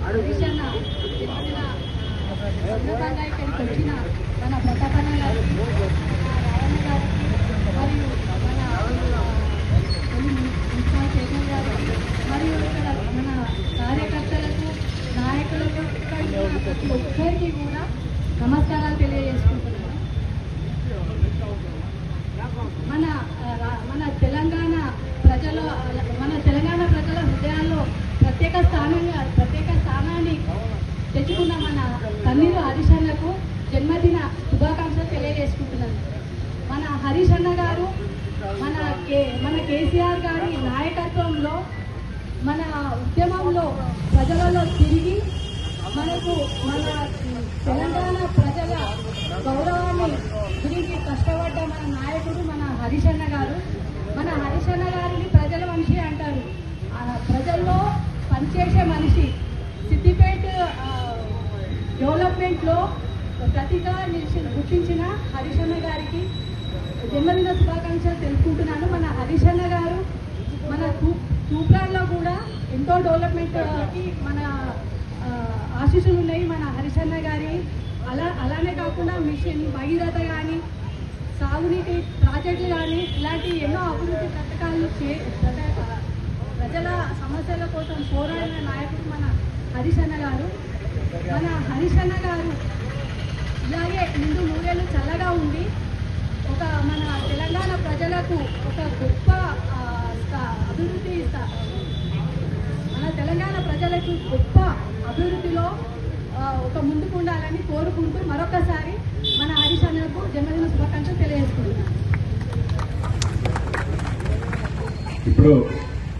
హరీషన్న జన్మదిన సందర్భంగా ఇక్కడికి వచ్చిన మన ప్రతాపన్న గారికి, రాయన్న గారికి మరియు మన మున్సిపల్ చైర్మన్ గారికి మరియు ఇక్కడ మన కార్యకర్తలకు, నాయకులకు, ప్రతి ఒక్కరికి కూడా నమస్కారాలు తెలియజేసుకుంటున్నాను. మన తెలంగాణ ప్రజల హృదయాల్లో ప్రత్యేక స్థానాన్ని తెచ్చుకున్న మన తన్నీరు హరీషన్నకు జన్మదిన శుభాకాంక్షలు తెలియజేసుకుంటున్నాను. మన హరీషన్న గారు మన కేసీఆర్ గారి నాయకత్వంలో మన ఉద్యమంలో ప్రజలలో తిరిగి మనకు మన తెలంగాణ ప్రజల గౌరవాన్ని గురించి కష్టపడ్డ మన నాయకుడు మన హరీషన్న గారు. మన హరీషన్న గారిని ప్రజల మనిషి అంటారు. ప్రజల్లో పనిచేసే మనిషి. సిద్దిపేట డెవలప్మెంట్లో ప్రతిగా గుర్తించిన హరీషన్న గారికి జన్మదిన శుభాకాంక్షలు తెలుపుకుంటున్నాను. మన హరీషన్న గారు మన తూప్రాన్లో కూడా ఎంతో డెవలప్మెంట్కి మన ఆశీస్సులు ఉన్నాయి మన హరీషన్న గారి. అలానే కాకుండా మిషన్ భగీరథ కానీ, సాగునీటి ప్రాజెక్టులు కానీ, ఇలాంటి ఎన్నో అభివృద్ధి పథకాలు ప్రజల సమస్యల కోసం పోరాడిన నాయకుడు మన హరీషన్న గారు. మన హరీషన్న గారు ఇలాగే నిండు నూరేళ్ళు చల్లగా ఉండి మన తెలంగాణ ప్రజలకు ఒక గొప్ప అభివృద్ధి, మన తెలంగాణ ప్రజలకు గొప్ప అభివృద్ధిలో ఒక ముందుకు ఉండాలని కోరుకుంటూ మరొకసారి మన హరీషన్నకు జన్మదిన శుభాకాంక్షలు తెలియజేసుకుంటున్నాను. ఇప్పుడు